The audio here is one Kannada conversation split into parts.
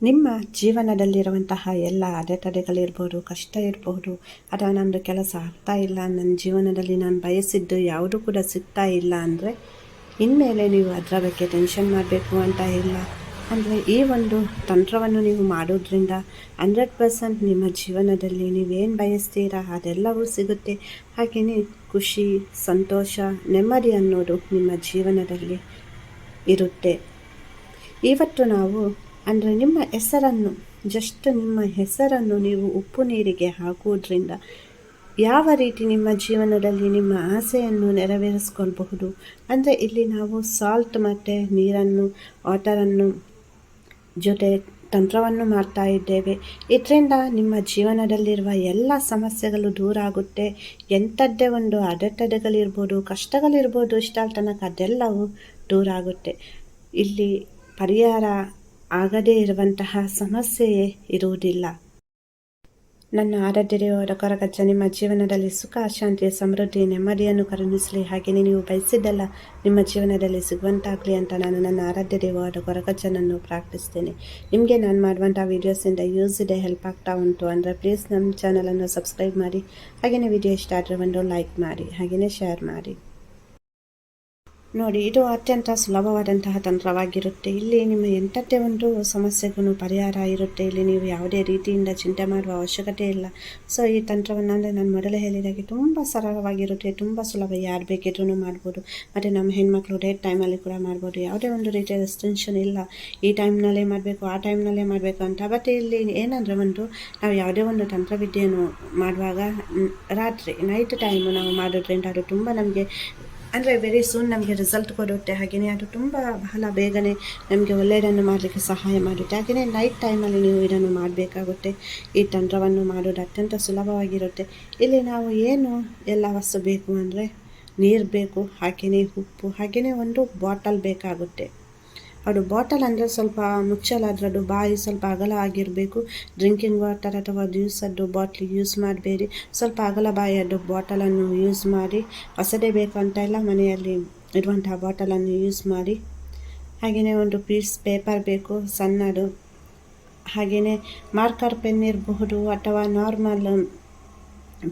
ನಿಮ್ಮ ಜೀವನದಲ್ಲಿರುವಂತಹ ಎಲ್ಲ ಅಡೆತಡೆಗಳಿರ್ಬೋದು, ಕಷ್ಟ ಇರಬಹುದು, ಅಥವಾ ನನ್ನದು ಕೆಲಸ ಆಗ್ತಾ ಇಲ್ಲ, ನನ್ನ ಜೀವನದಲ್ಲಿ ನಾನು ಬಯಸಿದ್ದು ಯಾವುದೂ ಕೂಡ ಸಿಗ್ತಾ ಇಲ್ಲ ಅಂದರೆ ಇನ್ಮೇಲೆ ನೀವು ಅದರ ಬಗ್ಗೆ ಟೆನ್ಷನ್ ಮಾಡಬೇಕು ಅಂತ ಇಲ್ಲ. ಅಂದರೆ ಈ ಒಂದು ತಂತ್ರವನ್ನು ನೀವು ಮಾಡೋದ್ರಿಂದ 100% ನಿಮ್ಮ ಜೀವನದಲ್ಲಿ ನೀವೇನು ಬಯಸ್ತೀರಾ ಅದೆಲ್ಲವೂ ಸಿಗುತ್ತೆ. ಹಾಗೆಯೇ ಖುಷಿ, ಸಂತೋಷ, ನೆಮ್ಮದಿ ಅನ್ನೋದು ನಿಮ್ಮ ಜೀವನದಲ್ಲಿ ಇರುತ್ತೆ. ಇವತ್ತು ನಾವು ಅಂದರೆ ನಿಮ್ಮ ಹೆಸರನ್ನು ನೀವು ಉಪ್ಪು ನೀರಿಗೆ ಹಾಕುವುದರಿಂದ ಯಾವ ರೀತಿ ನಿಮ್ಮ ಜೀವನದಲ್ಲಿ ನಿಮ್ಮ ಆಸೆಯನ್ನು ನೆರವೇರಿಸ್ಕೊಳ್ಬಹುದು ಅಂದರೆ ಇಲ್ಲಿ ನಾವು ಸಾಲ್ಟ್ ಮತ್ತು ನೀರನ್ನು ವಾಟರನ್ನು ಜೊತೆ ತಂತ್ರವನ್ನು ಮಾಡ್ತಾ ಇದ್ದೇವೆ. ಇದರಿಂದ ನಿಮ್ಮ ಜೀವನದಲ್ಲಿರುವ ಎಲ್ಲ ಸಮಸ್ಯೆಗಳು ದೂರ ಆಗುತ್ತೆ. ಎಂಥದ್ದೇ ಒಂದು ಅಡೆತಡೆಗಳಿರ್ಬೋದು, ಕಷ್ಟಗಳಿರ್ಬೋದು, ಇಷ್ಟಾರ ತನಕ ಅದೆಲ್ಲವೂ ದೂರ ಆಗುತ್ತೆ. ಇಲ್ಲಿ ಪರಿಹಾರ ಆಗದೇ ಇರುವಂತಹ ಸಮಸ್ಯೆಯೇ ಇರುವುದಿಲ್ಲ. ನನ್ನ ಆರಾಧ್ಯ ದೇವರ ಕರಗಜ್ಜ ನಿಮ್ಮ ಜೀವನದಲ್ಲಿ ಸುಖ, ಶಾಂತಿ, ಸಮೃದ್ಧಿ, ನೆಮ್ಮದಿಯನ್ನು ಕರುಣಿಸಲಿ. ಹಾಗೆಯೇ ನೀವು ಬಯಸಿದ್ದೆಲ್ಲ ನಿಮ್ಮ ಜೀವನದಲ್ಲಿ ಸಿಗುವಂತಾಗಲಿ ಅಂತ ನಾನು ನನ್ನ ಆರಾಧ್ಯ ದೇವರ ಕೊರಗಜ್ಜನನ್ನು ಪ್ರಾರ್ಥಿಸ್ತೇನೆ. ನಿಮಗೆ ನಾನು ಮಾಡುವಂಥ ವೀಡಿಯೋಸಿಂದ ಯೂಸ್ ಇದೆ, ಹೆಲ್ಪ್ ಆಗ್ತಾ ಉಂಟು ಅಂದರೆ ಪ್ಲೀಸ್ ನಮ್ಮ ಚಾನಲನ್ನು ಸಬ್ಸ್ಕ್ರೈಬ್ ಮಾಡಿ. ಹಾಗೆಯೇ ವಿಡಿಯೋ ಇಷ್ಟ ಆದರೆ ಒಂದು ಲೈಕ್ ಮಾಡಿ, ಹಾಗೆಯೇ ಶೇರ್ ಮಾಡಿ. ನೋಡಿ, ಇದು ಅತ್ಯಂತ ಸುಲಭವಾದಂತಹ ತಂತ್ರವಾಗಿರುತ್ತೆ. ಇಲ್ಲಿ ನಿಮ್ಮ ಎಂಥದ್ದೇ ಒಂದು ಸಮಸ್ಯೆಗೂ ಪರಿಹಾರ ಇರುತ್ತೆ. ಇಲ್ಲಿ ನೀವು ಯಾವುದೇ ರೀತಿಯಿಂದ ಚಿಂತೆ ಮಾಡುವ ಅವಶ್ಯಕತೆ ಇಲ್ಲ. ಸೊ ಈ ತಂತ್ರವನ್ನು ಅಂದರೆ ನಾನು ಮೊದಲೇ ಹೇಳಿದಾಗೆ ತುಂಬ ಸರಳವಾಗಿರುತ್ತೆ, ತುಂಬ ಸುಲಭ, ಯಾರು ಬೇಕಿದ್ರೂ ಮಾಡ್ಬೋದು. ಮತ್ತು ನಮ್ಮ ಹೆಣ್ಮಕ್ಳು ಡೇಟ್ ಟೈಮಲ್ಲಿ ಕೂಡ ಮಾಡ್ಬೋದು. ಯಾವುದೇ ಒಂದು ರೀತಿಯ ರೆಸ್ಟ್ರಿಕ್ಷನ್ ಇಲ್ಲ, ಈ ಟೈಮ್ನಲ್ಲೇ ಮಾಡಬೇಕು, ಆ ಟೈಮ್ನಲ್ಲೇ ಮಾಡಬೇಕು ಅಂತ. ಬಟ್ ಇಲ್ಲಿ ಏನಂದರೆ ನಾವು ಯಾವುದೇ ಒಂದು ತಂತ್ರವಿದ್ಯೆಯನ್ನು ಮಾಡುವಾಗ ರಾತ್ರಿ ನೈಟ್ ಟೈಮು ನಾವು ಮಾಡೋದ್ರಿಂದ ಅದು ತುಂಬ ನಮಗೆ ಅಂದರೆ ವೆರಿ ಸೂನ್ ನಮಗೆ ರಿಸಲ್ಟ್ ಕೊಡುತ್ತೆ. ಹಾಗೆಯೇ ಅದು ಬಹಳ ಬೇಗನೆ ನಮಗೆ ಒಳ್ಳೆಯದನ್ನು ಮಾಡಲಿಕ್ಕೆ ಸಹಾಯ ಮಾಡುತ್ತೆ. ಹಾಗೆಯೇ ನೈಟ್ ಟೈಮಲ್ಲಿ ನೀವು ಇದನ್ನು ಮಾಡಬೇಕಾಗುತ್ತೆ. ಈ ತಂತ್ರವನ್ನು ಮಾಡೋದು ಅತ್ಯಂತ ಸುಲಭವಾಗಿರುತ್ತೆ. ಇಲ್ಲಿ ನಾವು ಎಲ್ಲ ವಸ್ತು ಬೇಕು ಅಂದರೆ ನೀರು ಬೇಕು, ಹಾಗೆಯೇ ಉಪ್ಪು, ಹಾಗೆಯೇ ಒಂದು ಬಾಟಲ್ ಬೇಕಾಗುತ್ತೆ. ಅದು ಬಾಟಲ್ ಅಂದರೆ ಸ್ವಲ್ಪ ಮುಚ್ಚಲ, ಅದರದ್ದು ಬಾಯಿ ಸ್ವಲ್ಪ ಅಗಲ ಆಗಿರಬೇಕು. ಡ್ರಿಂಕಿಂಗ್ ವಾಟರ್ ಅಥವಾ ಜ್ಯೂಸದ್ದು ಬಾಟ್ಲಿ ಯೂಸ್ ಮಾಡಬೇಡಿ. ಸ್ವಲ್ಪ ಅಗಲ ಬಾಯಿಯದ್ದು ಬಾಟಲನ್ನು ಯೂಸ್ ಮಾಡಿ. ಹೊಸದೇ ಬೇಕಂತ ಇಲ್ಲ, ಮನೆಯಲ್ಲಿ ಇರುವಂತಹ ಬಾಟಲನ್ನು ಯೂಸ್ ಮಾಡಿ. ಹಾಗೆಯೇ ಒಂದು ಪೀಸ್ ಪೇಪರ್ ಬೇಕು ಸಣ್ಣದು. ಹಾಗೆಯೇ ಮಾರ್ಕರ್ ಪೆನ್ ಇರಬಹುದು ಅಥವಾ ನಾರ್ಮಲ್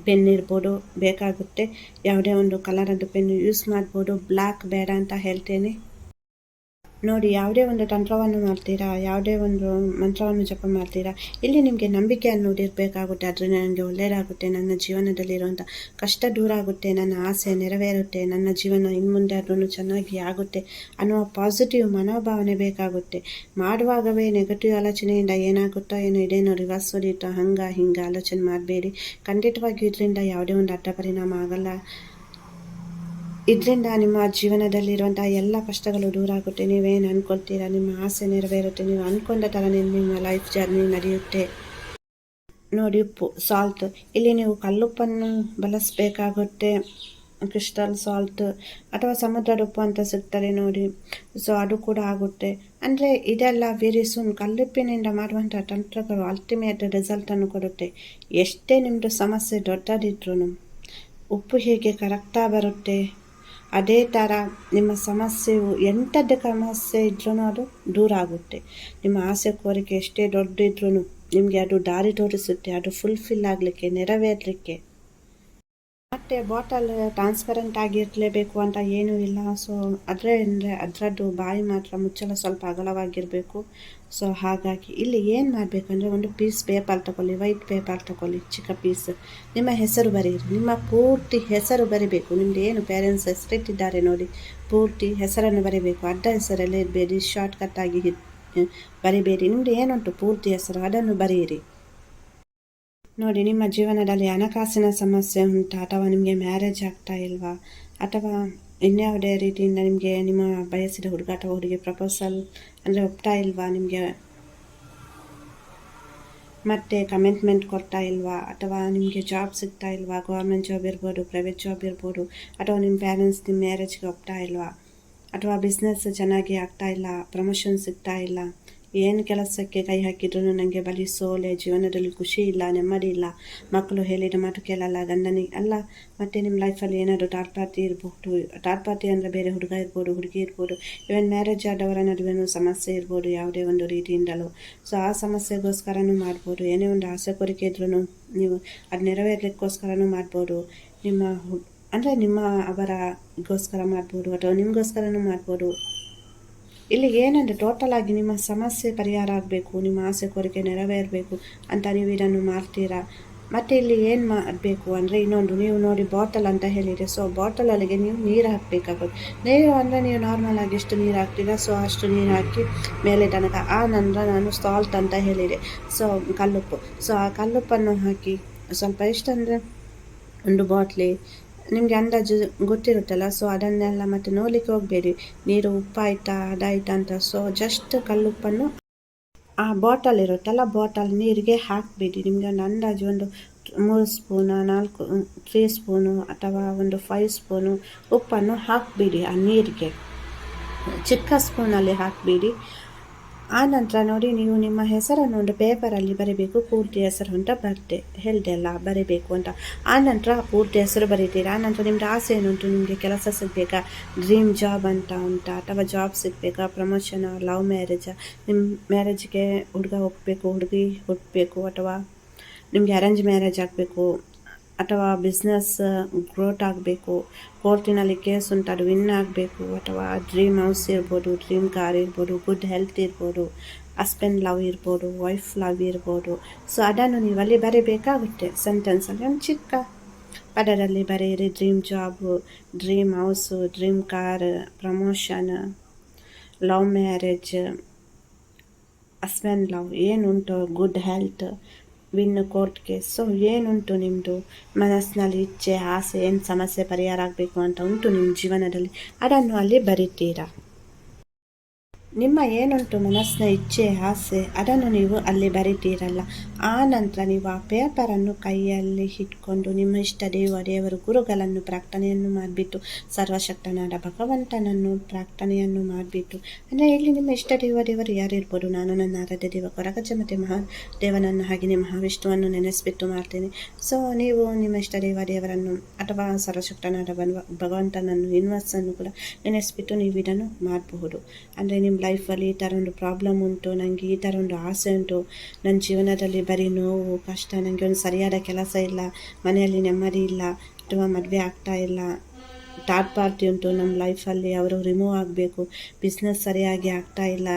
ಪೆನ್ ಇರ್ಬೋದು, ಬೇಕಾಗುತ್ತೆ. ಯಾವುದೇ ಒಂದು ಕಲರದ್ದು ಪೆನ್ ಯೂಸ್ ಮಾಡ್ಬೋದು. ಬ್ಲ್ಯಾಕ್ ಬೇಡ ಅಂತ ಹೇಳ್ತೇನೆ. ನೋಡಿ, ಯಾವುದೇ ಒಂದು ತಂತ್ರವನ್ನು ಮಾಡ್ತೀರಾ, ಯಾವುದೇ ಒಂದು ಮಂತ್ರವನ್ನು ಜಪ ಮಾಡ್ತೀರಾ, ಇಲ್ಲಿ ನಿಮಗೆ ನಂಬಿಕೆ ಅನ್ನೋದು ಇರಬೇಕಾಗುತ್ತೆ. ಅದರಿಂದ ನನಗೆ ಒಳ್ಳೆಯದಾಗುತ್ತೆ, ನನ್ನ ಜೀವನದಲ್ಲಿರುವಂಥ ಕಷ್ಟ ದೂರ ಆಗುತ್ತೆ, ನನ್ನ ಆಸೆ ನೆರವೇರುತ್ತೆ, ನನ್ನ ಜೀವನ ಇನ್ನು ಮುಂದೆ ಅದನ್ನು ಚೆನ್ನಾಗಿ ಆಗುತ್ತೆ ಅನ್ನುವ ಪಾಸಿಟಿವ್ ಮನೋಭಾವನೆ ಬೇಕಾಗುತ್ತೆ. ಮಾಡುವಾಗವೇ ನೆಗೆಟಿವ್ ಆಲೋಚನೆಯಿಂದ ಏನಾಗುತ್ತೋ ಏನೋ, ಇದೇನೋ ರಿವರ್ಸ್ ಹೊಡಿತೋ, ಹಿಂಗೆ ಆಲೋಚನೆ ಮಾಡಬೇಡಿ. ಖಂಡಿತವಾಗಿ ಇದರಿಂದ ಯಾವುದೇ ಒಂದು ಅಡ್ಡ ಪರಿಣಾಮ ಆಗಲ್ಲ. ಇದರಿಂದ ನಿಮ್ಮ ಜೀವನದಲ್ಲಿರುವಂಥ ಎಲ್ಲ ಕಷ್ಟಗಳು ದೂರ ಆಗುತ್ತೆ. ನೀವೇನು ಅಂದ್ಕೊಳ್ತೀರಾ, ನಿಮ್ಮ ಆಸೆ ನೆರವೇರುತ್ತೆ. ನೀವು ಅಂದ್ಕೊಂಡ ಥರನೇ ನಿಮ್ಮ ಲೈಫ್ ಜರ್ನಿ ನಡೆಯುತ್ತೆ. ನೋಡಿ, ಉಪ್ಪು, ಸಾಲ್ಟ್, ಇಲ್ಲಿ ನೀವು ಕಲ್ಲುಪ್ಪನ್ನು ಬಳಸಬೇಕಾಗುತ್ತೆ. ಕ್ರಿಸ್ಟಲ್ ಸಾಲ್ಟ್ ಅಥವಾ ಸಮುದ್ರದ ಉಪ್ಪು ಅಂತ ಸಿಗ್ತದೆ ನೋಡಿ, ಸೊ ಅದು ಕೂಡ ಆಗುತ್ತೆ. ಅಂದರೆ ಇದೆಲ್ಲ ವೆರಿ ಸೂನ್ ಕಲ್ಲುಪ್ಪಿನಿಂದ ಮಾಡುವಂಥ ತಂತ್ರಗಳು ಅಲ್ಟಿಮೇಟ್ ರಿಸಲ್ಟನ್ನು ಕೊಡುತ್ತೆ. ಎಷ್ಟೇ ನಿಮ್ಮದು ಸಮಸ್ಯೆ ದೊಡ್ಡದಿದ್ರೂ ಉಪ್ಪು ಹೇಗೆ ಕರಗ್ತಾ ಬರುತ್ತೆ, ಅದೇ ಥರ ನಿಮ್ಮ ಸಮಸ್ಯೆಯು ಎಂಥದ್ದೇ ಸಮಸ್ಯೆ ಇದ್ರೂ ಅದು ದೂರ ಆಗುತ್ತೆ. ನಿಮ್ಮ ಆಸೆ ಕೋರಿಕೆ ಎಷ್ಟೇ ದೊಡ್ಡದಿದ್ರೂ ನಿಮಗೆ ಅದು ದಾರಿ ತೋರಿಸುತ್ತೆ, ಅದು ಫುಲ್ಫಿಲ್ ಆಗಲಿಕ್ಕೆ, ನೆರವೇರಲಿಕ್ಕೆ. ಮತ್ತು ಬಾಟಲ್ ಟ್ರಾನ್ಸ್ಪರೆಂಟ್ ಆಗಿರಲೇಬೇಕು ಅಂತ ಏನೂ ಇಲ್ಲ. ಸೊ ಅದರದ್ದು ಬಾಯಿ ಮಾತ್ರ ಮುಚ್ಚಲ ಸ್ವಲ್ಪ ಅಗಲವಾಗಿರಬೇಕು. ಸೊ ಹಾಗಾಗಿ ಇಲ್ಲಿ ಏನು ಮಾಡಬೇಕಂದ್ರೆ ಒಂದು ಪೀಸ್ ಪೇಪರ್ ತಗೊಳ್ಳಿ, ವೈಟ್ ಪೇಪರ್ ತಗೊಳ್ಳಿ, ಚಿಕ್ಕ ಪೀಸ್. ನಿಮ್ಮ ಹೆಸರು ಬರೀರಿ, ನಿಮ್ಮ ಪೂರ್ತಿ ಹೆಸರು ಬರಿಬೇಕು. ನಿಮ್ಮದು ಏನು ಪೇರೆಂಟ್ಸ್ ಹೆಸರಿಟ್ಟಿದ್ದಾರೆ ನೋಡಿ, ಪೂರ್ತಿ ಹೆಸರನ್ನು ಬರೀಬೇಕು. ಅಡ್ಡ ಹೆಸರಲ್ಲೇ ಇರಬೇಡಿ, ಶಾರ್ಟ್ಕಟ್ಟಾಗಿ ಬರಿಬೇಡಿ. ನಿಮ್ಮದು ಏನುಂಟು ಪೂರ್ತಿ ಹೆಸರು ಅದನ್ನು ಬರೆಯಿರಿ. ನೋಡಿ, ನಿಮ್ಮ ಜೀವನದಲ್ಲಿ ಹಣಕಾಸಿನ ಸಮಸ್ಯೆ ಉಂಟಾ, ಅಥವಾ ನಿಮಗೆ ಮ್ಯಾರೇಜ್ ಆಗ್ತಾ ಇಲ್ವಾ, ಅಥವಾ ಇನ್ಯಾವುದೇ ರೀತಿಯಿಂದ ನಿಮಗೆ ನಿಮ್ಮ ಬಯಸಿದ ಹುಡುಗ ಅಥವಾ ಹುಡುಗಿ ಪ್ರಪೋಸಲ್ ಅಂದರೆ ಒಪ್ತಾ ಇಲ್ವಾ, ನಿಮಗೆ ಮತ್ತೆ ಕಮಿಟ್ಮೆಂಟ್ ಕೊಡ್ತಾ ಇಲ್ವಾ, ಅಥವಾ ನಿಮಗೆ ಜಾಬ್ ಸಿಗ್ತಾ ಇಲ್ವಾ, ಗೌರ್ಮೆಂಟ್ ಜಾಬ್ ಇರ್ಬೋದು, ಪ್ರೈವೇಟ್ ಜಾಬ್ ಇರ್ಬೋದು, ಅಥವಾ ನಿಮ್ಮ ಪೇರೆಂಟ್ಸ್ ನಿಮ್ಮ ಮ್ಯಾರೇಜ್ಗೆ ಒಪ್ತಾ ಇಲ್ವಾ, ಅಥವಾ ಬಿಸ್ನೆಸ್ ಚೆನ್ನಾಗಿ ಆಗ್ತಾ ಇಲ್ಲ, ಪ್ರಮೋಷನ್ ಸಿಗ್ತಾ ಇಲ್ಲ, ಏನು ಕೆಲಸಕ್ಕೆ ಕೈ ಹಾಕಿದ್ರು ನನಗೆ ಬರೀ ಸೋಲೆ, ಜೀವನದಲ್ಲಿ ಖುಷಿ ಇಲ್ಲ, ನೆಮ್ಮದಿ ಇಲ್ಲ, ಮಕ್ಕಳು ಹೇಳಿದ ಮಾತು ಕೇಳಲ್ಲ, ಗಂಡನಿಗೆ ಅಲ್ಲ. ಮತ್ತು ನಿಮ್ಮ ಲೈಫಲ್ಲಿ ಏನಾದರೂ ಥರ್ಡ್ ಪಾರ್ಟಿ ಇರಬಹುದು. ಥರ್ಡ್ ಪಾರ್ಟಿ ಅಂದರೆ ಬೇರೆ ಹುಡುಗ ಇರ್ಬೋದು, ಹುಡುಗಿ ಇರ್ಬೋದು, ಇವನ್ ಮ್ಯಾರೇಜ್ ಆದವರ ನಡುವೆನೂ ಸಮಸ್ಯೆ ಇರ್ಬೋದು ಯಾವುದೇ ಒಂದು ರೀತಿಯಿಂದಲೂ. ಸೊ ಆ ಸಮಸ್ಯೆಗೋಸ್ಕರನೂ ಮಾಡ್ಬೋದು. ಏನೇ ಒಂದು ಆಸೆ ಕೋರಿಕೆ ಇದ್ರೂ ನೀವು ಅದು ನೆರವೇರಲಿಕ್ಕೋಸ್ಕರನೂ ಮಾಡ್ಬೋದು. ನಿಮ್ಮ ಅಂದರೆ ಅವರಗೋಸ್ಕರ ಮಾಡ್ಬೋದು ಅಥವಾ ನಿಮಗೋಸ್ಕರನೂ ಮಾಡ್ಬೋದು. ಇಲ್ಲಿ ಏನಂದರೆ ಟೋಟಲ್ ಆಗಿ ನಿಮ್ಮ ಸಮಸ್ಯೆ ಪರಿಹಾರ ಆಗಬೇಕು, ನಿಮ್ಮ ಆಸೆ ಕೋರಿಕೆ ನೆರವೇರಬೇಕು ಅಂತ ನೀವು ಇದನ್ನು ಮಾಡ್ತೀರಾ. ಮತ್ತು ಇಲ್ಲಿ ಏನು ಮಾಡಬೇಕು ಅಂದರೆ ಇನ್ನೊಂದು, ನೀವು ನೋಡಿ ಬಾಟಲ್ ಅಂತ ಹೇಳಿದರೆ, ಸೊ ಬಾಟಲಲ್ಲಿಗೆ ನೀವು ನೀರು ಹಾಕಬೇಕಾಗುತ್ತೆ. ನೀರು ಅಂದರೆ ನೀವು ನಾರ್ಮಲ್ ಆಗಿ ಎಷ್ಟು ನೀರು ಹಾಕ್ತೀರಾ ಸೊ ಅಷ್ಟು ನೀರು ಹಾಕಿ ಮೇಲೆ ತನಕ. ಆ ನಂತರ ನಾನು ಸಾಲ್ಟ್ ಅಂತ ಹೇಳಿದೆ, ಸೊ ಕಲ್ಲುಪ್ಪು. ಸೊ ಆ ಕಲ್ಲುಪ್ಪನ್ನು ಹಾಕಿ ಸ್ವಲ್ಪ ಎಷ್ಟಂದರೆ ಒಂದು ಬಾಟ್ಲಿ ನಿಮಗೆ ಅಂದಾಜು ಗೊತ್ತಿರುತ್ತಲ್ಲ, ಸೊ ಅದನ್ನೆಲ್ಲ ಮತ್ತೆ ನೋಡಲಿಕ್ಕೆ ಹೋಗಬೇಡಿ ನೀರು ಉಪ್ಪಾಯ್ತಾ ಅದಾಯ್ತಾ ಅಂತ. ಸೊ ಜಸ್ಟ್ ಕಲ್ಲುಪ್ಪನ್ನು ಆ ಬಾಟಲ್ ಇರುತ್ತಲ್ಲ, ಬಾಟಲ್ ನೀರಿಗೆ ಹಾಕಬೇಡಿ. ನಿಮಗೆ ಒಂದು ಅಂದಾಜು ಒಂದು 3 ಸ್ಪೂನು 3 ಸ್ಪೂನು ಅಥವಾ ಒಂದು 5 ಸ್ಪೂನು ಉಪ್ಪನ್ನು ಹಾಕಬೇಡಿ ಆ ನೀರಿಗೆ, ಚಿಕ್ಕ ಸ್ಪೂನಲ್ಲಿ ಹಾಕಬೇಡಿ. ಆ ನಂತರ ನೋಡಿ, ನೀವು ನಿಮ್ಮ ಹೆಸರನ್ನು ಒಂದು ಪೇಪರಲ್ಲಿ ಬರೀಬೇಕು. ಪೂರ್ತಿ ಹೆಸರು ಅಂತ ಹೇಳಿದೆ ಅಲ್ಲ, ಬರೀಬೇಕು ಅಂತ. ಆ ನಂತರ ಪೂರ್ತಿ ಹೆಸರು ಬರೀತೀರಾ. ಆ ನಂತರ ನಿಮ್ಮದು ಆಸೆ ಏನುಂಟು, ನಿಮಗೆ ಕೆಲಸ ಸಿಗಬೇಕಾ, ಡ್ರೀಮ್ ಜಾಬ್ ಅಂತ ಉಂಟಾ, ಅಥವಾ ಜಾಬ್ ಸಿಗಬೇಕಾ, ಪ್ರಮೋಷನ್, ಲವ್ ಮ್ಯಾರೇಜ್, ನಿಮ್ಮ ಮ್ಯಾರೇಜ್ಗೆ ಹುಡುಗ ಹೋಗಬೇಕು, ಹುಡುಗಿ ಹುಟ್ಟಬೇಕು, ಅಥವಾ ನಿಮಗೆ ಅರೇಂಜ್ ಮ್ಯಾರೇಜ್ ಆಗಬೇಕು, ಅಥವಾ ಬಿಸ್ನೆಸ್ ಗ್ರೋತ್ ಆಗಬೇಕು, ಕೋರ್ಟಿನಲ್ಲಿ ಕೇಸ್ ಉಂಟು ಅದು ವಿನ್ ಆಗಬೇಕು, ಅಥವಾ ಡ್ರೀಮ್ ಹೌಸ್ ಇರ್ಬೋದು, ಡ್ರೀಮ್ ಕಾರ್ ಇರ್ಬೋದು, ಗುಡ್ ಹೆಲ್ತ್ ಇರ್ಬೋದು, ಹಸ್ಬೆಂಡ್ ಲವ್ ಇರ್ಬೋದು, ವೈಫ್ ಲವ್ ಇರ್ಬೋದು. ಸೊ ಅದನ್ನು ನೀವು ಅಲ್ಲಿ ಬರೀಬೇಕಾಗುತ್ತೆ. ಸೆಂಟೆನ್ಸಲ್ಲಿ ಒಂದು ಚಿಕ್ಕ ಪದದಲ್ಲಿ ಬರೆಯಿರಿ. Dream job, dream house, dream car, promotion, love marriage, husband love ಏನುಂಟು, good health, win court case. So ಏನುಂಟು ನಿಮ್ಮದು ಮನಸ್ಸಿನಲ್ಲಿ ಇಚ್ಛೆ, ಆಸೆ, ಏನು ಸಮಸ್ಯೆ ಪರಿಹಾರ ಆಗಬೇಕು ಅಂತ ಉಂಟು ನಿಮ್ಮ ಜೀವನದಲ್ಲಿ, ಅದನ್ನು ಅಲ್ಲಿ ಬರೀತೀರಾ. ನಿಮ್ಮ ಏನುಂಟು ಮನಸ್ಸಿನ ಇಚ್ಛೆ, ಆಸೆ, ಅದನ್ನು ನೀವು ಅಲ್ಲಿ ಬರಿತೀರಲ್ಲ. ಆ ನಂತರ ನೀವು ಆ ಪೇಪರನ್ನು ಕೈಯಲ್ಲಿ ಇಟ್ಕೊಂಡು ನಿಮ್ಮ ಇಷ್ಟ ದೇವರು ಗುರುಗಳನ್ನು ಪ್ರಾರ್ಥನೆಯನ್ನು ಮಾಡಿಬಿಟ್ಟು, ಸರ್ವಶಕ್ತನಾದ ಭಗವಂತನನ್ನು ಪ್ರಾರ್ಥನೆಯನ್ನು ಮಾಡಿಬಿಟ್ಟು, ಅಂದರೆ ಇಲ್ಲಿ ನಿಮ್ಮ ಇಷ್ಟ ದೇವರು ಯಾರಿರ್ಬೋದು. ನಾನು ನನ್ನ ಆರಾಧ್ಯ ದೇವ ಕೊರಗಜ್ಜ ಮತ್ತು ಮಹಾದೇವನನ್ನು ಹಾಗೆಯೇ ಮಹಾವಿಷ್ಣುವನ್ನು ನೆನೆಸ್ಬಿಟ್ಟು ಮಾಡ್ತೇನೆ. ಸೊ ನೀವು ನಿಮ್ಮ ಇಷ್ಟ ದೇವರನ್ನು ಅಥವಾ ಸರ್ವಶಕ್ತನಾದ ಭಗವಂತನನ್ನು ಯೂನಿವರ್ಸನ್ನು ಕೂಡ ನೆನೆಸ್ಬಿಟ್ಟು ನೀವು ಇದನ್ನು ಮಾಡಬಹುದು. ಅಂದರೆ ನಿಮ್ಮ ಲೈಫಲ್ಲಿ ಈ ಥರ ಒಂದು ಪ್ರಾಬ್ಲಮ್ ಉಂಟು, ನನಗೆ ಈ ಥರ ಒಂದು ಆಸೆ ಉಂಟು, ನನ್ನ ಜೀವನದಲ್ಲಿ ಬರೀ ನೋವು ಕಷ್ಟ, ನನಗೆ ಒಂದು ಸರಿಯಾದ ಕೆಲಸ ಇಲ್ಲ, ಮನೆಯಲ್ಲಿ ನೆಮ್ಮದಿ ಇಲ್ಲ, ಅಥವಾ ಮದುವೆ ಆಗ್ತಾ ಇಲ್ಲ, ಥರ್ಡ್ ಪಾರ್ಟಿ ಉಂಟು ನಮ್ಮ ಲೈಫಲ್ಲಿ, ಅವರು ರಿಮೂವ್ ಆಗಬೇಕು, ಬಿಸ್ನೆಸ್ ಸರಿಯಾಗಿ ಆಗ್ತಾ ಇಲ್ಲ,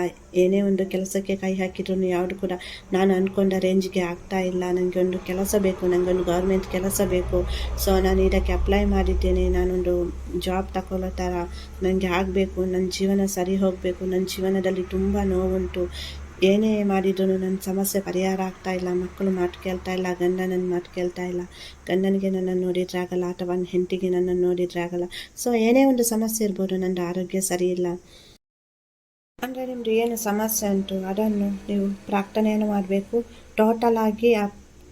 ಏನೇ ಒಂದು ಕೆಲಸಕ್ಕೆ ಕೈ ಹಾಕಿದ್ರು ಯಾವುದು ಕೂಡ ನಾನು ಅಂದ್ಕೊಂಡ ರೇಂಜ್ಗೆ ಆಗ್ತಾ ಇಲ್ಲ, ನನಗೆ ಒಂದು ಕೆಲಸ ಬೇಕು, ನನಗೊಂದು ಗೌರ್ಮೆಂಟ್ ಕೆಲಸ ಬೇಕು, ಸೊ ನಾನು ಇದಕ್ಕೆ ಅಪ್ಲೈ ಮಾಡಿದ್ದೇನೆ, ನಾನೊಂದು ಜಾಬ್ ತಗೊಳ್ಳೋ ಥರ ನನಗೆ ಆಗಬೇಕು, ನನ್ನ ಜೀವನ ಸರಿ ಹೋಗಬೇಕು, ನನ್ನ ಜೀವನದಲ್ಲಿ ತುಂಬ ನೋವುಂಟು, ಏನೇ ಮಾಡಿದ್ರು ನನ್ನ ಸಮಸ್ಯೆ ಪರಿಹಾರ ಆಗ್ತಾ ಇಲ್ಲ, ಮಕ್ಕಳು ಮಾತು ಕೇಳ್ತಾ ಇಲ್ಲ, ಗಂಡ ನನ್ನ ಮಾತು ಕೇಳ್ತಾ ಇಲ್ಲ, ಗಂಡನಿಗೆ ನನ್ನನ್ನು ನೋಡಿದ್ರಾಗಲ್ಲ, ಅಥವಾ ಹೆಂಡತಿಗೆ ನನ್ನನ್ನು ನೋಡಿದ್ರಾಗಲ್ಲ. ಸೊ ಏನೇ ಒಂದು ಸಮಸ್ಯೆ ಇರ್ಬೋದು, ನನ್ನ ಆರೋಗ್ಯ ಸರಿ ಇಲ್ಲ ಅಂದರೆ ನಿಮ್ಮದು ಏನು ಸಮಸ್ಯೆ ಉಂಟು ಅದನ್ನು ನೀವು ಪ್ರಾರ್ಥನೆಯನ್ನು ಮಾಡಬೇಕು. ಟೋಟಲ್ ಆಗಿ ಆ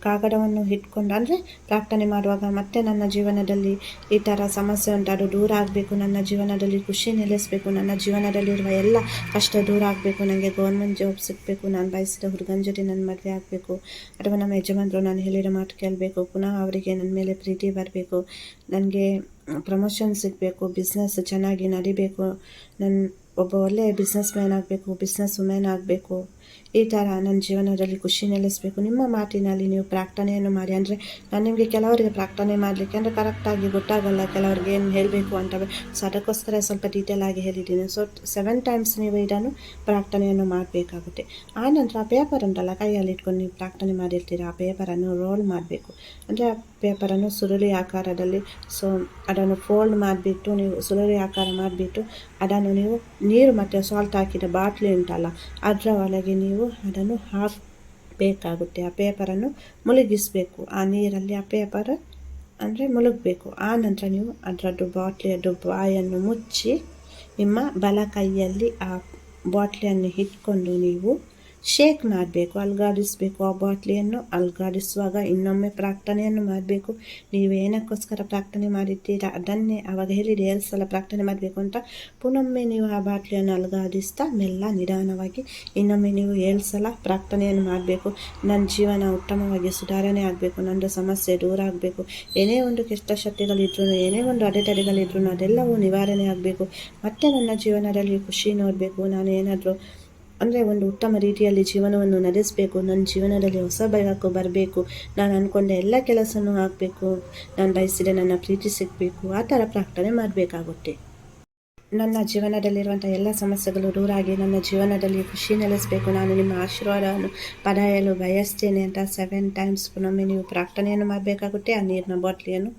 ಕಾಗದವನ್ನು ಇಟ್ಕೊಂಡು, ಅಂದರೆ ಪ್ರಾರ್ಥನೆ ಮಾಡುವಾಗ ಮತ್ತೆ ನನ್ನ ಜೀವನದಲ್ಲಿ ಈ ಥರ ಸಮಸ್ಯೆ ಉಂಟು, ಅದು ದೂರ ಆಗಬೇಕು, ನನ್ನ ಜೀವನದಲ್ಲಿ ಖುಷಿ ನೆಲೆಸಬೇಕು, ನನ್ನ ಜೀವನದಲ್ಲಿರುವ ಎಲ್ಲ ಕಷ್ಟ ದೂರ ಆಗಬೇಕು, ನನಗೆ ಗೌರ್ಮೆಂಟ್ ಜಾಬ್ ಸಿಗಬೇಕು, ನಾನು ಬಯಸಿದ ಹುಡುಗನ ಜೊತೆ ನನ್ನ ಮದುವೆ ಆಗಬೇಕು, ಅಥವಾ ನಮ್ಮ ಯಜಮಾನರು ನಾನು ಹೇಳಿದ ಮಾತು ಕೇಳಬೇಕು, ಪುನಃ ಅವರಿಗೆ ನನ್ನ ಮೇಲೆ ಪ್ರೀತಿ ಬರಬೇಕು, ನನಗೆ ಪ್ರಮೋಷನ್ ಸಿಗಬೇಕು, ಬಿಸ್ನೆಸ್ ಚೆನ್ನಾಗಿ ನಡಿಬೇಕು, ನನ್ನ ಒಬ್ಬ ಒಳ್ಳೆಯ ಬಿಸ್ನೆಸ್ ಮ್ಯಾನ್ ಆಗಬೇಕು, ಬಿಸ್ನೆಸ್ ವುಮೆನ್ ಆಗಬೇಕು, ಈ ಥರ ನನ್ನ ಜೀವನದಲ್ಲಿ ಖುಷಿ ನೆಲೆಸಬೇಕು. ನಿಮ್ಮ ಮಾತಿನಲ್ಲಿ ನೀವು ಪ್ರಾರ್ಥನೆಯನ್ನು ಮಾಡಿ. ಅಂದರೆ ನಾನು ನಿಮಗೆ ಕೆಲವರಿಗೆ ಪ್ರಾರ್ಥನೆ ಮಾಡಲಿಕ್ಕೆ ಅಂದರೆ ಕರೆಕ್ಟಾಗಿ ಗೊತ್ತಾಗಲ್ಲ, ಕೆಲವರಿಗೆ ಏನು ಹೇಳಬೇಕು ಅಂತ, ಸೊ ಅದಕ್ಕೋಸ್ಕರ ಸ್ವಲ್ಪ ಡೀಟೇಲ್ ಆಗಿ ಹೇಳಿದ್ದೀನಿ. ಸೊ 7 ಟೈಮ್ಸ್ ನೀವು ಇದನ್ನು ಪ್ರಾರ್ಥನೆಯನ್ನು ಮಾಡಬೇಕಾಗುತ್ತೆ. ಆನಂತರ ಆ ಪೇಪರ್ ಉಂಟಲ್ಲ ಕೈಯಲ್ಲಿ ಇಟ್ಕೊಂಡು ನೀವು ಪ್ರಾರ್ಥನೆ ಮಾಡಿರ್ತೀರ, ಆ ಪೇಪರನ್ನು ರೋಲ್ ಮಾಡಬೇಕು. ಅಂದರೆ ಆ ಪೇಪರನ್ನು ಸುರುಳಿ ಆಕಾರದಲ್ಲಿ, ಸೊ ಅದನ್ನು ಫೋಲ್ಡ್ ಮಾಡಿಬಿಟ್ಟು ನೀವು ಸುರುಳಿ ಆಕಾರ ಮಾಡಿಬಿಟ್ಟು ಅದನ್ನು ನೀವು ನೀರು ಮತ್ತು ಸಾಲ್ಟ್ ಹಾಕಿದ ಬಾಟ್ಲಿ ಉಂಟಲ್ಲ ಅದರ ಒಳಗೆ ನೀವು ಅದನ್ನು ಹಾಕಬೇಕಾಗುತ್ತೆ. ಆ ಪೇಪರನ್ನು ಮುಳುಗಿಸಬೇಕು ಆ ನೀರಲ್ಲಿ, ಆ ಪೇಪರ್ ಅಂದರೆ ಮುಳುಗಬೇಕು. ಆ ನಂತರ ನೀವು ಅದರದ್ದು ಬಾಟ್ಲಿಯದ್ದು ಬಾಯನ್ನು ಮುಚ್ಚಿ ನಿಮ್ಮ ಬಲ ಕೈಯಲ್ಲಿ ಆ ಬಾಟ್ಲಿಯನ್ನು ಇಟ್ಕೊಂಡು ನೀವು ಶೇಕ್ ಮಾಡಬೇಕು, ಅಲುಗಾಡಿಸಬೇಕು. ಆ ಬಾಟ್ಲಿಯನ್ನು ಅಲುಗಾಡಿಸುವಾಗ ಇನ್ನೊಮ್ಮೆ ಪ್ರಾರ್ಥನೆಯನ್ನು ಮಾಡಬೇಕು. ನೀವು ಏನಕ್ಕೋಸ್ಕರ ಪ್ರಾರ್ಥನೆ ಮಾಡಿದ್ದೀರಾ ಅದನ್ನೇ ಆವಾಗ ಹೇಳಿರಿ 7 ಸಲ ಪ್ರಾರ್ಥನೆ ಮಾಡಬೇಕು ಅಂತ. ಪುನೊಮ್ಮೆ ನೀವು ಆ ಬಾಟ್ಲಿಯನ್ನು ಅಲುಗಾಡಿಸ್ತಾ ಮೆಲ್ಲ ನಿಧಾನವಾಗಿ ಇನ್ನೊಮ್ಮೆ ನೀವು 7 ಸಲ ಪ್ರಾರ್ಥನೆಯನ್ನು ಮಾಡಬೇಕು. ನನ್ನ ಜೀವನ ಉತ್ತಮವಾಗಿ ಸುಧಾರಣೆ ಆಗಬೇಕು, ನನ್ನ ಸಮಸ್ಯೆ ದೂರ ಆಗಬೇಕು, ಏನೇ ಒಂದು ಕೆಟ್ಟ ಶಕ್ತಿಗಳಿದ್ರೂ, ಏನೇ ಒಂದು ಅಡೆತಡೆಗಳಿದ್ರೂ ಅದೆಲ್ಲವೂ ನಿವಾರಣೆ ಆಗಬೇಕು, ಮತ್ತೆ ನನ್ನ ಜೀವನದಲ್ಲಿ ಖುಷಿ ನೋಡಬೇಕು, ನಾನು ಏನಾದರೂ ಅಂದರೆ ಒಂದು ಉತ್ತಮ ರೀತಿಯಲ್ಲಿ ಜೀವನವನ್ನು ನಡೆಸಬೇಕು, ನನ್ನ ಜೀವನದಲ್ಲಿ ಹೊಸ ಬೆಳಕು ಬರಬೇಕು, ನಾನು ಅಂದ್ಕೊಂಡ ಎಲ್ಲ ಕೆಲಸನೂ ಆಗಬೇಕು, ನಾನು ಬಯಸಿದ ನನ್ನ ಪ್ರೀತಿ ಸಿಗಬೇಕು, ಆ ಥರ ಪ್ರಾರ್ಥನೆ ಮಾಡಬೇಕಾಗುತ್ತೆ. ನನ್ನ ಜೀವನದಲ್ಲಿರುವಂಥ ಎಲ್ಲ ಸಮಸ್ಯೆಗಳು ದೂರ ಆಗಿ ನನ್ನ ಜೀವನದಲ್ಲಿ ಖುಷಿ ನೆಲೆಸಬೇಕು, ನಾನು ನಿಮ್ಮ ಆಶೀರ್ವಾದವನ್ನು ಪಡೆಯಲು ಬಯಸ್ತೇನೆ ಅಂತ 7 ಟೈಮ್ಸ್ ಪುನೊಮ್ಮೆ ನೀವು ಪ್ರಾರ್ಥನೆಯನ್ನು ಮಾಡಬೇಕಾಗುತ್ತೆ ಆ ನೀರಿನ ಬಾಟ್ಲಿಯನ್ನು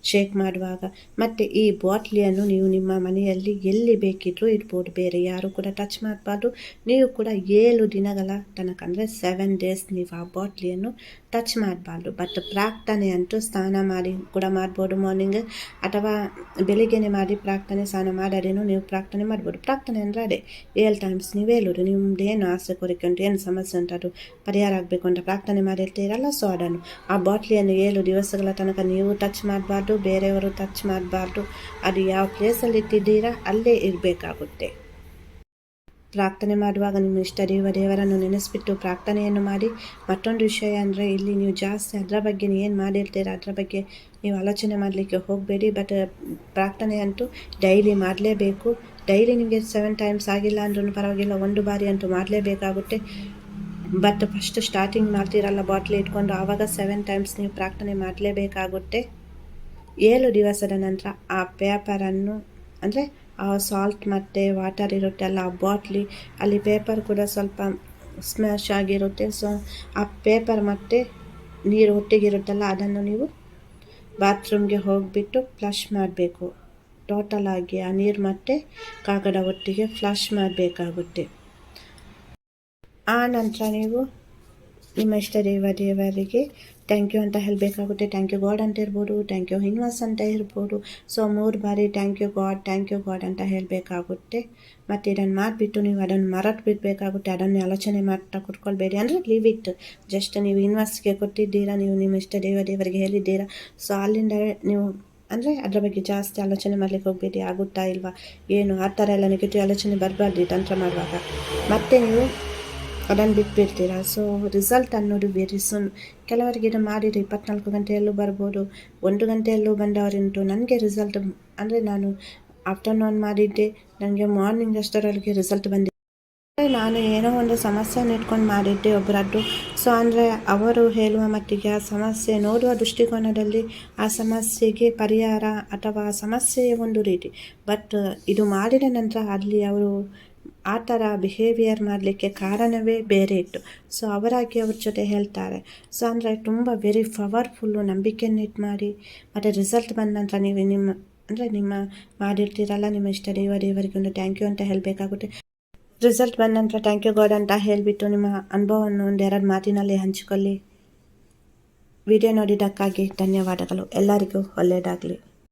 ಶೇಕ್ ಮಾಡುವಾಗ. ಮತ್ತು ಈ ಬಾಟ್ಲಿಯನ್ನು ನೀವು ನಿಮ್ಮ ಮನೆಯಲ್ಲಿ ಎಲ್ಲಿ ಬೇಕಿದ್ರೂ ಇಡ್ಬೋದು, ಬೇರೆ ಯಾರು ಕೂಡ ಟಚ್ ಮಾಡಬಾರ್ದು. ನೀವು ಕೂಡ 7 ದಿನಗಳ ತನಕ ಅಂದರೆ 7 ಡೇಸ್ ನೀವು ಆ ಬಾಟ್ಲಿಯನ್ನು ಟಚ್ ಮಾಡಬಾರ್ದು. ಬಟ್ ಪ್ರಾರ್ಥನೆ ಅಂತೂ ಸ್ನಾನ ಮಾಡಿ ಕೂಡ ಮಾಡ್ಬೋದು, ಮಾರ್ನಿಂಗ್ ಅಥವಾ ಬೆಳಿಗ್ಗೆನೆ ಮಾಡಿ ಪ್ರಾರ್ಥನೆ ಸ್ನಾನ ಮಾಡದೇನು ನೀವು ಪ್ರಾರ್ಥನೆ ಮಾಡ್ಬೋದು. ಪ್ರಾರ್ಥನೆ ಅಂದರೆ ಅದೇ 7 ಟೈಮ್ಸ್ ನೀವು ಹೇಳೋದು ನಿಮ್ದು ಏನು ಆಸೆ ಕೋರಿಕೆ ಉಂಟು, ಏನು ಸಮಸ್ಯೆ ಉಂಟು, ಅದು ಪರಿಹಾರ ಆಗಬೇಕು ಅಂತ ಪ್ರಾರ್ಥನೆ ಮಾಡಿರ್ತೀರಲ್ಲ. ಸೊ ಅದನ್ನು ಆ ಬಾಟ್ಲಿಯನ್ನು 7 ದಿವಸಗಳ ತನಕ ನೀವು ಟಚ್ ಮಾಡಬಾರ್ದು, ಬೇರೆಯವರು ಟಚ್ ಮಾಡಬಾರ್ದು. ಅದು ಯಾವ ಪ್ಲೇಸಲ್ಲಿ ಇಟ್ಟಿದ್ದೀರಾ ಅಲ್ಲೇ ಇರಬೇಕಾಗುತ್ತೆ. ಪ್ರಾರ್ಥನೆ ಮಾಡುವಾಗ ನಿಮ್ಮ ಇಷ್ಟ ದೇವರನ್ನು ನೆನೆಸ್ಬಿಟ್ಟು ಪ್ರಾರ್ಥನೆಯನ್ನು ಮಾಡಿ. ಮತ್ತೊಂದು ವಿಷಯ ಅಂದರೆ ಇಲ್ಲಿ ನೀವು ಜಾಸ್ತಿ ಅದರ ಬಗ್ಗೆ ಏನು ಮಾಡಿರ್ತೀರ ಅದರ ಬಗ್ಗೆ ನೀವು ಆಲೋಚನೆ ಮಾಡಲಿಕ್ಕೆ ಹೋಗಬೇಡಿ. ಬಟ್ ಪ್ರಾರ್ಥನೆ ಅಂತೂ ಡೈಲಿ ಮಾಡಲೇಬೇಕು. ಡೈಲಿ ನಿಮಗೆ 7 ಟೈಮ್ಸ್ ಆಗಿಲ್ಲ ಅಂದ್ರೂ ಪರವಾಗಿಲ್ಲ, 1 ಬಾರಿ ಅಂತೂ ಮಾಡಲೇಬೇಕಾಗುತ್ತೆ. ಬಟ್ ಫಸ್ಟ್ ಸ್ಟಾರ್ಟಿಂಗ್ ಮಾಡ್ತೀರಲ್ಲ ಬಾಟ್ಲಿ ಇಟ್ಕೊಂಡು, ಆವಾಗ 7 ಟೈಮ್ಸ್ ನೀವು ಪ್ರಾರ್ಥನೆ ಮಾಡಲೇಬೇಕಾಗುತ್ತೆ. 7 ದಿವಸದ ನಂತರ ಆ ಪೇಪರನ್ನು ಅಂದರೆ ಆ ಸಾಲ್ಟ್ ಮತ್ತು ವಾಟರ್ ಇರುತ್ತಲ್ಲ ಆ ಬಾಟ್ಲಿ, ಅಲ್ಲಿ ಪೇಪರ್ ಕೂಡ ಸ್ವಲ್ಪ ಸ್ಮ್ಯಾಶ್ ಆಗಿರುತ್ತೆ. ಸೊ ಆ ಪೇಪರ್ ಮತ್ತು ನೀರು ಒಟ್ಟಿಗಿರುತ್ತಲ್ಲ ಅದನ್ನು ನೀವು ಬಾತ್ರೂಮ್ಗೆ ಹೋಗಿಬಿಟ್ಟು ಫ್ಲಶ್ ಮಾಡಬೇಕು. ಟೋಟಲ್ ಆಗಿ ಆ ನೀರು ಮತ್ತು ಕಾಗದ ಒಟ್ಟಿಗೆ ಫ್ಲಶ್ ಮಾಡಬೇಕಾಗುತ್ತೆ. ಆ ನಂತರ ನೀವು ನಿಮ್ಮ ಇಷ್ಟ ದೇವರಿಗೆ ಥ್ಯಾಂಕ್ ಯು ಅಂತ ಹೇಳಬೇಕಾಗುತ್ತೆ. ಥ್ಯಾಂಕ್ ಯು ಗಾಡ್ ಅಂತ ಇರ್ಬೋದು, ಥ್ಯಾಂಕ್ ಯು ಯೂನಿವರ್ಸ್ ಅಂತ ಇರ್ಬೋದು. ಸೊ 3 ಬಾರಿ ಥ್ಯಾಂಕ್ ಯು ಗಾಡ್ ಅಂತ ಹೇಳಬೇಕಾಗುತ್ತೆ. ಮತ್ತು ಇದನ್ನು ಮಾಡಿಬಿಟ್ಟು ನೀವು ಅದನ್ನು ಮರೆತು ಬಿಡಬೇಕಾಗುತ್ತೆ. ಅದನ್ನೇ ಆಲೋಚನೆ ಮಾಡ್ತಾ ಕೂತ್ಕೊಳ್ಬೇಡಿ, ಅಂದರೆ ಲೀವ್ ಇಟ್. ಜಸ್ಟ್ ನೀವು ಯೂನಿವರ್ಸ್ಗೆ ಕೊಟ್ಟಿದ್ದೀರಾ, ನೀವು ನಿಮ್ಮ ಇಷ್ಟ ದೇವರಿಗೆ ಹೇಳಿದ್ದೀರಾ. ಸೊ ಅಲ್ಲಿಂದ ನೀವು ಅಂದರೆ ಅದರ ಬಗ್ಗೆ ಜಾಸ್ತಿ ಆಲೋಚನೆ ಮಾಡಲಿಕ್ಕೆ ಹೋಗಬೇಡಿ, ಆಗುತ್ತಾ ಇಲ್ವಾ ಏನು ಆ ಥರ ಎಲ್ಲ ನೆಗೆಟಿವ್ ಆಲೋಚನೆ ಬರಬಾರ್ದು ತಂತ್ರ ಮಾಡುವಾಗ. ಮತ್ತು ನೀವು ಅದನ್ನು ಬಿಟ್ಬಿಡ್ತೀರ. ಸೊ ರಿಸಲ್ಟ್ ಅನ್ನೋದು ವೆರಿ ಸೂನ್. ಕೆಲವರಿಗೆ ಇದು ಮಾಡಿದರೆ 24 ಗಂಟೆಯಲ್ಲೂ ಬರ್ಬೋದು, 1 ಗಂಟೆಯಲ್ಲೂ ಬಂದವರುಂಟು. ನನಗೆ ರಿಸಲ್ಟ್ ಅಂದರೆ ನಾನು ಆಫ್ಟರ್ನೂನ್ ಮಾಡಿದ್ದೆ, ನನಗೆ ಮಾರ್ನಿಂಗ್ ಅಷ್ಟರೊಳಗೆ ರಿಸಲ್ಟ್ ಬಂದಿದೆ. ನಾನು ಏನೋ ಒಂದು ಸಮಸ್ಯೆಯನ್ನು ಇಟ್ಕೊಂಡು ಮಾಡಿದ್ದೆ ಒಬ್ಬರದ್ದು. ಸೊ ಅಂದರೆ ಅವರು ಹೇಳುವ ಮಟ್ಟಿಗೆ ಆ ಸಮಸ್ಯೆ ನೋಡುವ ದೃಷ್ಟಿಕೋನದಲ್ಲಿ ಆ ಸಮಸ್ಯೆಗೆ ಪರಿಹಾರ ಅಥವಾ ಆ ಸಮಸ್ಯೆಯ ಒಂದು ರೀತಿ. ಬಟ್ ಇದು ಮಾಡಿದ ನಂತರ ಅಲ್ಲಿ ಅವರು ಆ ಥರ ಬಿಹೇವಿಯರ್ ಮಾಡಲಿಕ್ಕೆ ಕಾರಣವೇ ಬೇರೆ ಇತ್ತು. ಸೊ ಅವರಾಗಿ ಅವ್ರ ಜೊತೆ ಹೇಳ್ತಾರೆ. ಸೊ ಅಂದರೆ ತುಂಬ ವೆರಿ ಪವರ್ಫುಲ್ಲು. ನಂಬಿಕೆಯನ್ನು ಇಟ್ಟು ಮಾಡಿ ಮತ್ತು ರಿಸಲ್ಟ್ ಬಂದ ನಂತರ ನೀವು ನಿಮ್ಮ ಮಾಡಿರ್ತೀರಲ್ಲ ನಿಮ್ಮ ಇಷ್ಟ ದೇವರಿಗೆ ಒಂದು ಥ್ಯಾಂಕ್ ಯು ಅಂತ ಹೇಳಬೇಕಾಗುತ್ತೆ. ರಿಸಲ್ಟ್ ಬಂದ ನಂತರ ಥ್ಯಾಂಕ್ ಯು ಗಾಡ್ ಅಂತ ಹೇಳಿಬಿಟ್ಟು ನಿಮ್ಮ ಅನುಭವವನ್ನು 1-2 ಮಾತಿನಲ್ಲಿ ಹಂಚಿಕೊಳ್ಳಿ. ವಿಡಿಯೋ ನೋಡಿದ್ದಕ್ಕಾಗಿ ಧನ್ಯವಾದಗಳು. ಎಲ್ಲರಿಗೂ ಒಳ್ಳೆಯದಾಗಲಿ.